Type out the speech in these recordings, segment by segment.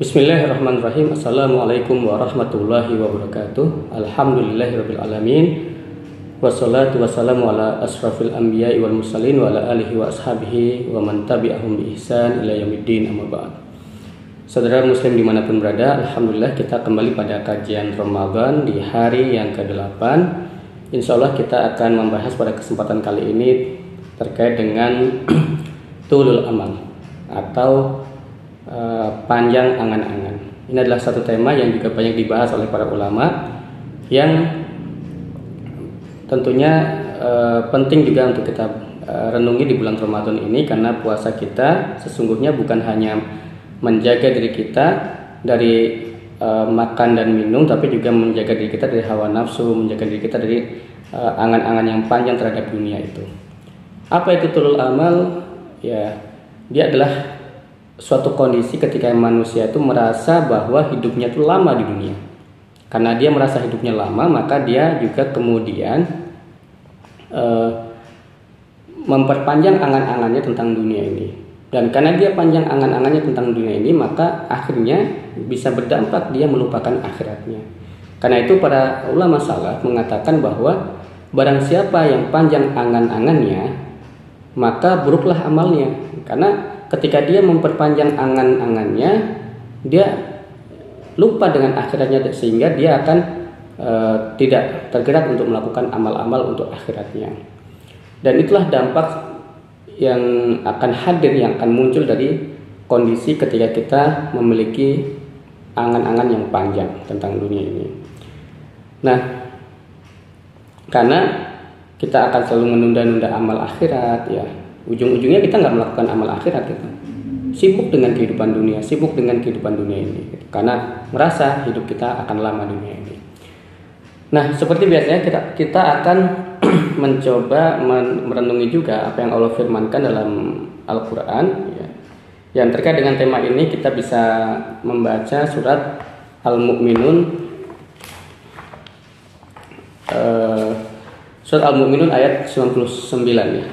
Bismillahirrahmanirrahim. Assalamualaikum warahmatullahi wabarakatuh. Alhamdulillahirabbil alamin. Wassalatu wassalamu ala asrafil anbiya'i wal mursalin wa ala alihi wa ashabihi wa man tabi'ahum bi ihsan ila yaumiddin, amma ba'd. Saudara muslim dimanapun berada, alhamdulillah kita kembali pada kajian Ramadan di hari yang ke-8. Insyaallah kita akan membahas pada kesempatan kali ini terkait dengan tulul amal atau panjang angan-angan. Ini adalah satu tema yang juga banyak dibahas oleh para ulama, yang tentunya penting juga untuk kita renungi di bulan Ramadan ini, karena puasa kita sesungguhnya bukan hanya menjaga diri kita dari makan dan minum, tapi juga menjaga diri kita dari hawa nafsu, menjaga diri kita dari angan-angan yang panjang terhadap dunia itu. Apa itu tulul amal? Ya, dia adalah suatu kondisi ketika manusia itu merasa bahwa hidupnya itu lama di dunia. Karena dia merasa hidupnya lama, maka dia juga kemudian memperpanjang angan-angannya tentang dunia ini. Dan karena dia panjang angan-angannya tentang dunia ini, maka akhirnya bisa berdampak dia melupakan akhiratnya. Karena itu para ulama salaf mengatakan bahwa barang siapa yang panjang angan-angannya, maka buruklah amalnya. Karena ketika dia memperpanjang angan-angannya, dia lupa dengan akhiratnya, sehingga dia akan tidak tergerak untuk melakukan amal-amal untuk akhiratnya. Dan itulah dampak yang akan hadir, yang akan muncul dari kondisi ketika kita memiliki angan-angan yang panjang tentang dunia ini. Nah, karena kita akan selalu menunda-nunda amal akhirat, ya, ujung-ujungnya kita nggak melakukan amal akhirat, gitu. Sibuk dengan kehidupan dunia, sibuk dengan kehidupan dunia ini, gitu. Karena merasa hidup kita akan lama dunia ini. Nah, seperti biasanya kita akan mencoba merenungi juga apa yang Allah firmankan dalam Al-Quran, ya. Yang terkait dengan tema ini kita bisa membaca surat Al-Mu'minun, surat Al-Mu'minun ayat 99, ya.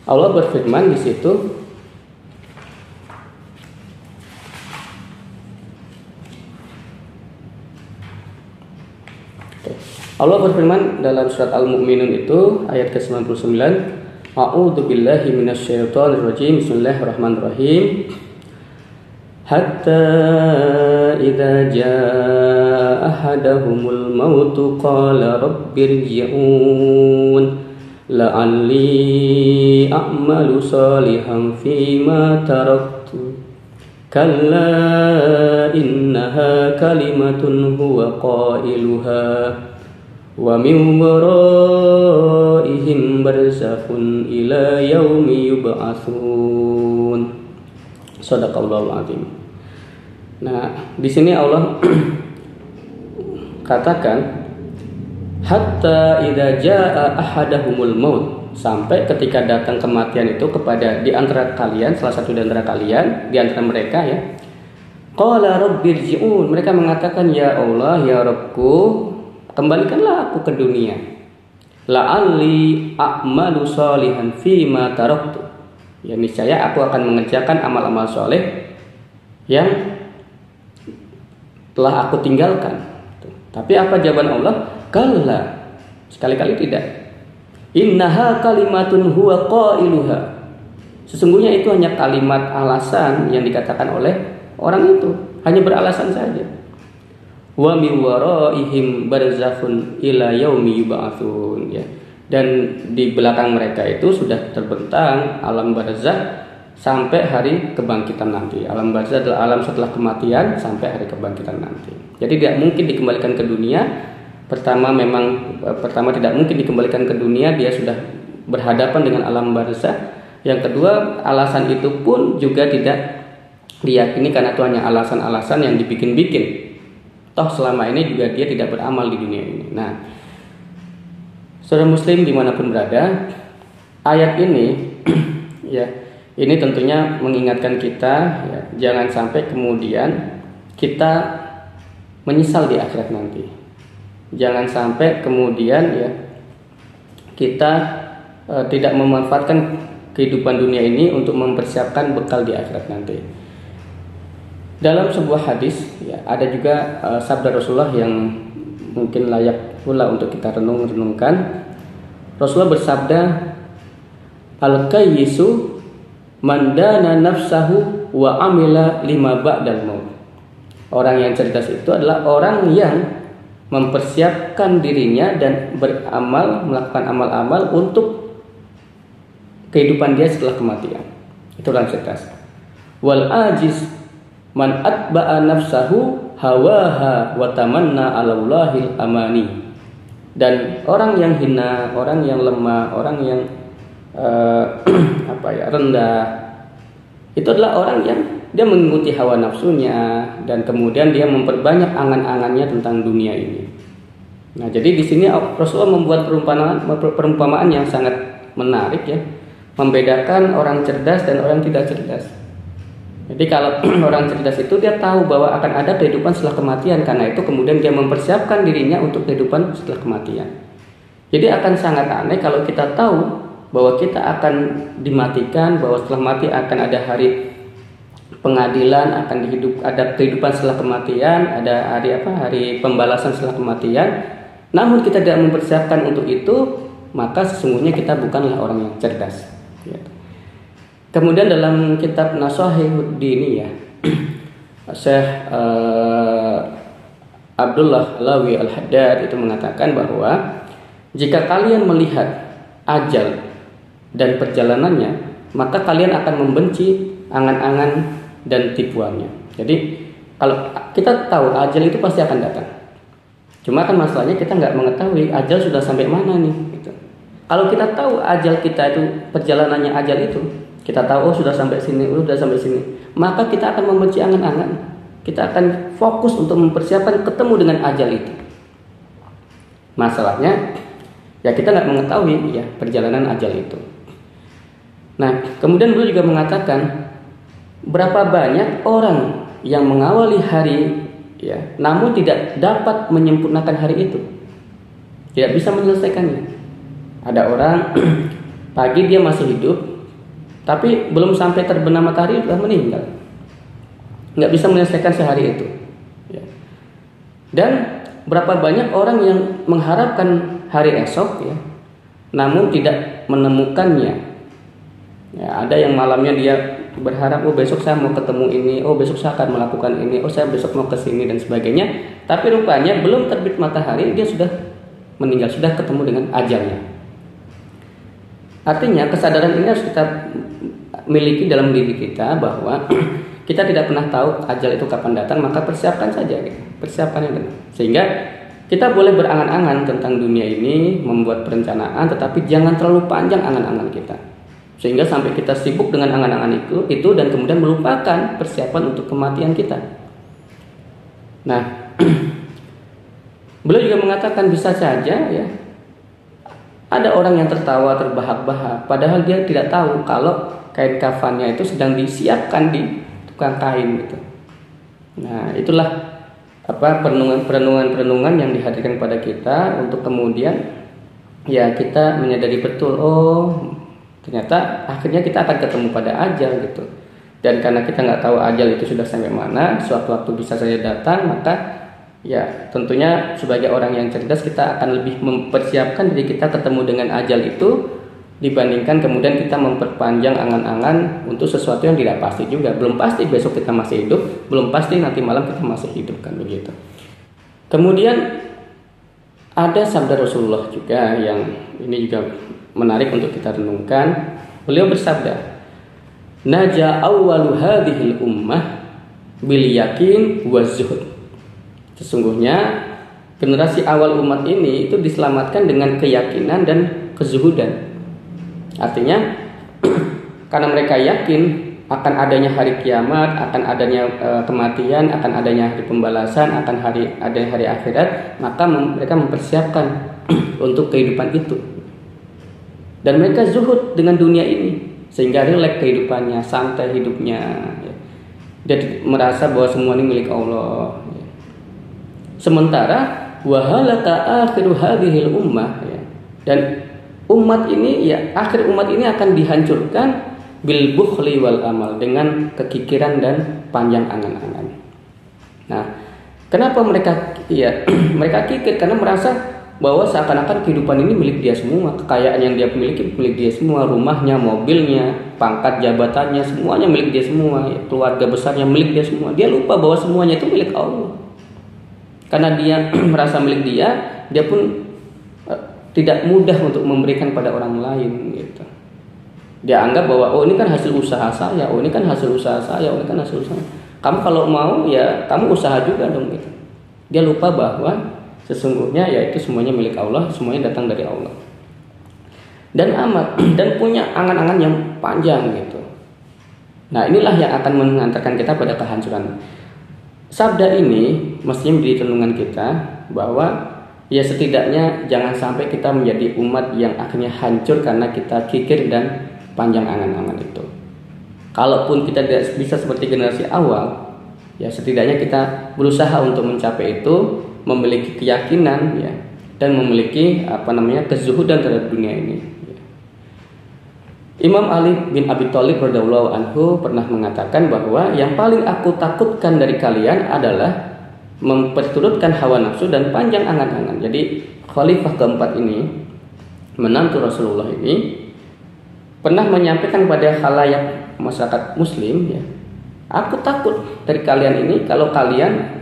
Allah berfirman di situ, Allah berfirman dalam surat Al-Mu'minun itu ayat ke-99, A'udzu billahi minasyaitonir rajim. Bismillahirrahmanirrahim. Hatta idza jaa ahadahumul mautu qala rabbirji'un la'alli a'malu salihan fima taraktu kalla innaha kalimatun huwa qailuha wa min waraihim barzakhun ila yaumi yub'atsun. Shadaqallahul azim. Nah, di sini Allah katakan hatta idza jaa ahadahumul maut, sampai ketika datang kematian itu kepada di antara kalian, salah satu di antara kalian, di antara mereka, ya. Qala rabbirji'un, mereka mengatakan, ya Allah, ya Rabbku, kembalikanlah aku ke dunia. La'alli a'malu shalihan fima taraktu, ya, niscaya aku akan mengerjakan amal-amal soleh yang telah aku tinggalkan. Tapi apa jawaban Allah? Kalla, sekali-kali tidak. Innaha kalimatun huwa qailuha, sesungguhnya itu hanya kalimat alasan yang dikatakan oleh orang itu, hanya beralasan saja. Wa min waraihim barzakhun ila yaumi yub'atsun, ya. Dan di belakang mereka itu sudah terbentang alam barzakh sampai hari kebangkitan nanti. Alam barzakh adalah alam setelah kematian sampai hari kebangkitan nanti. Jadi tidak mungkin dikembalikan ke dunia. Pertama tidak mungkin dikembalikan ke dunia, dia sudah berhadapan dengan alam barzakh. Yang kedua, alasan itu pun juga tidak diyakini, karena itu hanya alasan-alasan yang dibikin-bikin. Toh selama ini juga dia tidak beramal di dunia ini. Nah, saudara muslim dimanapun berada, ayat ini ya, ini tentunya mengingatkan kita, ya, jangan sampai kemudian kita menyesal di akhirat nanti. Jangan sampai kemudian, ya, kita tidak memanfaatkan kehidupan dunia ini untuk mempersiapkan bekal di akhirat nanti. Dalam sebuah hadis ya, ada juga sabda Rasulullah yang mungkin layak pula untuk kita renungkan. Rasulullah bersabda, al-kayyisu man dana nafsahu wa amila lima ba'dal maut. Orang yang cerdas itu adalah orang yang mempersiapkan dirinya dan beramal, melakukan amal-amal untuk kehidupan dia setelah kematian. Itu orang cerdas. Wal ajiz man atba'a nafsahu hawaha wa tamanna 'alallahil amani. Dan orang yang hina, orang yang lemah, orang yang rendah, itu adalah orang yang dia mengikuti hawa nafsunya dan kemudian dia memperbanyak angan-angannya tentang dunia ini. Nah, jadi di sini Rasulullah membuat perumpamaan yang sangat menarik ya, membedakan orang cerdas dan orang tidak cerdas. Jadi kalau orang cerdas itu dia tahu bahwa akan ada kehidupan setelah kematian, karena itu kemudian dia mempersiapkan dirinya untuk kehidupan setelah kematian. Jadi akan sangat aneh kalau kita tahu bahwa kita akan dimatikan, bahwa setelah mati akan ada hari pengadilan, ada kehidupan setelah kematian, ada hari pembalasan setelah kematian. Namun kita tidak mempersiapkan untuk itu, maka sesungguhnya kita bukanlah orang yang cerdas. Kemudian dalam kitab Nashaihuddin ya, Syekh Abdullah Alawi Al-Haddad itu mengatakan bahwa jika kalian melihat ajal dan perjalanannya, maka kalian akan membenci angan-angan dan tipuannya. Jadi kalau kita tahu ajal itu pasti akan datang, cuma kan masalahnya kita nggak mengetahui ajal sudah sampai mana nih gitu. Kalau kita tahu ajal kita itu, perjalanannya ajal itu, kita tahu sudah sampai sini, maka kita akan membenci angan-angan. Kita akan fokus untuk mempersiapkan ketemu dengan ajal itu. Masalahnya ya kita nggak mengetahui ya perjalanan ajal itu. Nah, kemudian beliau juga mengatakan berapa banyak orang yang mengawali hari ya, namun tidak dapat menyempurnakan hari itu, tidak bisa menyelesaikannya. Ada orang pagi dia masih hidup, tapi belum sampai terbenam matahari sudah meninggal, nggak bisa menyelesaikan sehari itu. Ya. Dan berapa banyak orang yang mengharapkan hari esok ya, namun tidak menemukannya. Ya, ada yang malamnya dia berharap, oh besok saya mau ketemu ini, oh besok saya akan melakukan ini, oh saya besok mau ke sini dan sebagainya. Tapi rupanya belum terbit matahari dia sudah meninggal, sudah ketemu dengan ajalnya. Artinya kesadaran ini harus kita miliki dalam diri kita bahwa kita tidak pernah tahu ajal itu kapan datang, maka persiapkan saja gitu. Persiapkannya gitu. Sehingga kita boleh berangan-angan tentang dunia ini, membuat perencanaan, tetapi jangan terlalu panjang angan-angan kita. Sehingga sampai kita sibuk dengan angan-angan itu dan kemudian melupakan persiapan untuk kematian kita. Nah, beliau juga mengatakan bisa saja ya, ada orang yang tertawa terbahak-bahak, padahal dia tidak tahu kalau kain kafannya itu sedang disiapkan di tukang kain gitu. Nah, itulah perenungan yang dihadirkan pada kita untuk kemudian ya kita menyadari betul, oh ternyata akhirnya kita akan ketemu pada ajal gitu. Dan karena kita nggak tahu ajal itu sudah sampai mana, suatu waktu bisa saja datang, maka ya tentunya sebagai orang yang cerdas kita akan lebih mempersiapkan diri kita ketemu dengan ajal itu dibandingkan kemudian kita memperpanjang angan-angan untuk sesuatu yang tidak pasti juga. Belum pasti besok kita masih hidup, belum pasti nanti malam kita masih hidup, kan begitu. Kemudian ada sabda Rasulullah juga yang ini juga menarik untuk kita renungkan. Beliau bersabda, "Naja awwalu hadhil ummah bil yakin wa zuhud." Sesungguhnya generasi awal umat ini itu diselamatkan dengan keyakinan dan kezuhudan. Artinya karena mereka yakin akan adanya hari kiamat, akan adanya kematian, akan adanya hari pembalasan, akan adanya hari akhirat, maka mereka mempersiapkan untuk kehidupan itu. Dan mereka zuhud dengan dunia ini sehingga rileks kehidupannya, santai hidupnya. Dia merasa bahwa semua ini milik Allah. Sementara wahalaka akhiru hadhil ummah, dan umat ini ya akhir umat ini akan dihancurkan bil bukhli wal amal, dengan kekikiran dan panjang angan-angan. Nah, kenapa mereka mereka kikir? Karena merasa bahwa seakan-akan kehidupan ini milik dia semua, kekayaan yang dia miliki milik dia semua, rumahnya, mobilnya, pangkat jabatannya, semuanya milik dia semua, keluarga besarnya milik dia semua. Dia lupa bahwa semuanya itu milik Allah. Karena dia merasa milik dia pun tidak mudah untuk memberikan pada orang lain gitu. Dia anggap bahwa ini kan hasil usaha saya, ini kan hasil usaha saya, ini kan hasil usaha. Kamu kalau mau ya kamu usaha juga dong gitu. Dia lupa bahwa sesungguhnya ya itu semuanya milik Allah, semuanya datang dari Allah. Dan amat dan punya angan-angan yang panjang gitu. Nah, inilah yang akan mengantarkan kita pada kehancuran. Sabda ini mestinya menjadi renungan kita bahwa ya setidaknya jangan sampai kita menjadi umat yang akhirnya hancur karena kita kikir dan panjang angan-angan itu. Kalaupun kita tidak bisa seperti generasi awal, ya setidaknya kita berusaha untuk mencapai itu, memiliki keyakinan ya, dan memiliki kezuhudan terhadap dunia ini. Ya. Imam Ali bin Abi Thalib radhiyallahu anhu pernah mengatakan bahwa yang paling aku takutkan dari kalian adalah memperturutkan hawa nafsu dan panjang angan-angan. Jadi khalifah keempat ini, menantu Rasulullah ini, pernah menyampaikan pada khalayak masyarakat muslim ya, aku takut dari kalian ini kalau kalian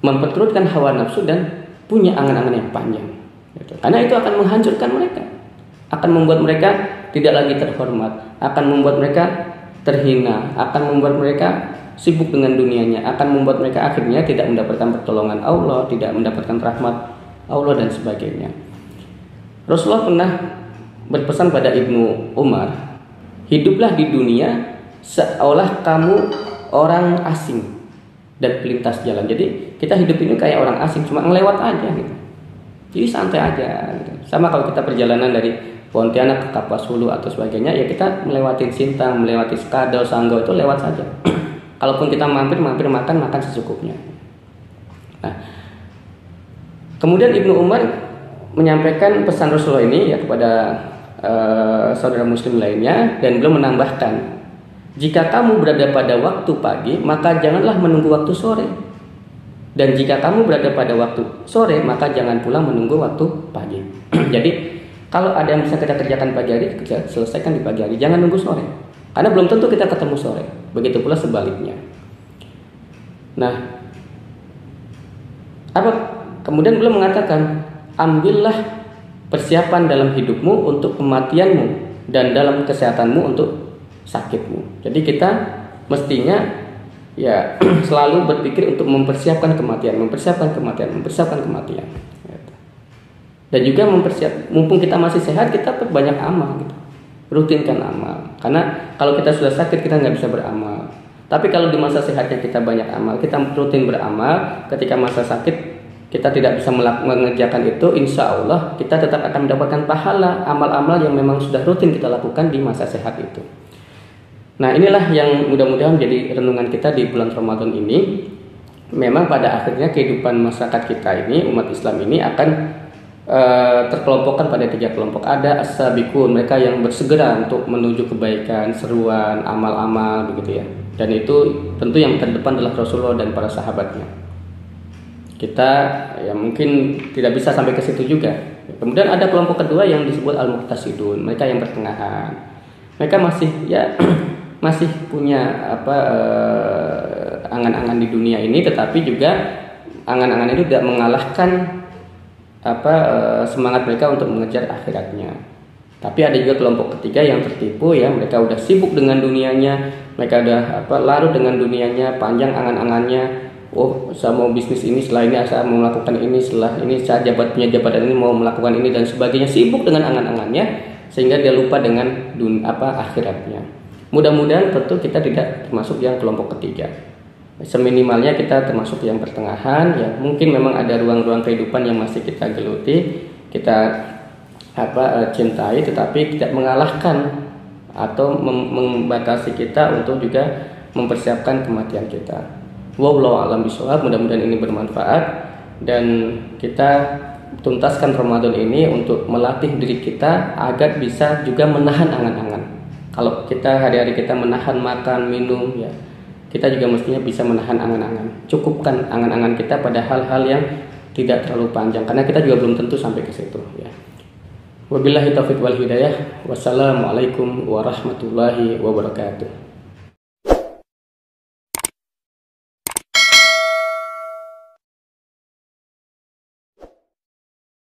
memperturutkan hawa nafsu dan punya angan-angan yang panjang gitu. Karena itu akan menghancurkan mereka, akan membuat mereka tidak lagi terhormat, akan membuat mereka terhina, akan membuat mereka sibuk dengan dunianya, akan membuat mereka akhirnya tidak mendapatkan pertolongan Allah, tidak mendapatkan rahmat Allah dan sebagainya. Rasulullah pernah berpesan pada Ibnu Umar, hiduplah di dunia seolah kamu orang asing dan pelintas jalan. Jadi kita hidup ini kayak orang asing, cuma ngelewat aja gitu. Jadi santai aja gitu. Sama kalau kita perjalanan dari Pontianak ke Kapuas Hulu atau sebagainya, ya kita melewati Sintang, melewati Skadau, Sanggau, itu lewat saja. Kalaupun kita mampir makan secukupnya. Nah, kemudian Ibnu Umar menyampaikan pesan Rasulullah ini ya kepada saudara muslim lainnya, dan beliau menambahkan, jika kamu berada pada waktu pagi, maka janganlah menunggu waktu sore. Dan jika kamu berada pada waktu sore, maka jangan pula menunggu waktu pagi. Jadi kalau ada yang bisa kita kerjakan pagi hari, kita selesaikan di pagi hari, jangan nunggu sore. Karena belum tentu kita ketemu sore. Begitu pula sebaliknya. Nah, kemudian beliau mengatakan, ambillah persiapan dalam hidupmu untuk kematianmu dan dalam kesehatanmu untuk sakitmu. Jadi kita mestinya ya selalu berpikir untuk mempersiapkan kematian. Dan juga mumpung kita masih sehat, kita perbanyak amal gitu. Rutinkan amal. Karena kalau kita sudah sakit, kita nggak bisa beramal. Tapi kalau di masa sehatnya kita banyak amal, kita rutin beramal, ketika masa sakit kita tidak bisa mengerjakan itu, insya Allah kita tetap akan mendapatkan pahala amal-amal yang memang sudah rutin kita lakukan di masa sehat itu. Nah, inilah yang mudah-mudahan menjadi renungan kita di bulan Ramadan ini. Memang pada akhirnya kehidupan masyarakat kita ini, umat Islam ini akan terkelompokkan pada 3 kelompok. Ada as-sabiqun, mereka yang bersegera untuk menuju kebaikan, seruan, amal-amal begitu ya. Dan itu tentu yang terdepan adalah Rasulullah dan para sahabatnya. Kita ya mungkin tidak bisa sampai ke situ juga. Kemudian ada kelompok kedua yang disebut al-muqtasidun, mereka yang pertengahan. Mereka masih punya angan-angan di dunia ini, tetapi juga angan-angan itu tidak mengalahkan semangat mereka untuk mengejar akhiratnya. Tapi ada juga kelompok ketiga yang tertipu ya, mereka udah sibuk dengan dunianya, mereka udah larut dengan dunianya, panjang angan-angannya. Oh, saya mau bisnis ini, setelah ini saya mau melakukan ini, setelah ini saya punya jabatan ini, mau melakukan ini dan sebagainya, sibuk dengan angan-angannya sehingga dia lupa dengan akhiratnya. Mudah-mudahan tentu kita tidak termasuk yang kelompok ketiga. Seminimalnya kita termasuk yang pertengahan ya. Mungkin memang ada ruang-ruang kehidupan yang masih kita geluti, kita cintai, tetapi tidak mengalahkan atau membatasi kita untuk juga mempersiapkan kematian kita. Wallahu a'lam bishawab. Mudah-mudahan ini bermanfaat dan kita tuntaskan Ramadan ini untuk melatih diri kita agar bisa juga menahan angan-angan. Kalau kita hari-hari kita menahan makan, minum, ya kita juga mestinya bisa menahan angan-angan. Cukupkan angan-angan kita pada hal-hal yang tidak terlalu panjang, karena kita juga belum tentu sampai ke situ. Ya. Wabillahi taufiq wal hidayah. Wassalamualaikum warahmatullahi wabarakatuh.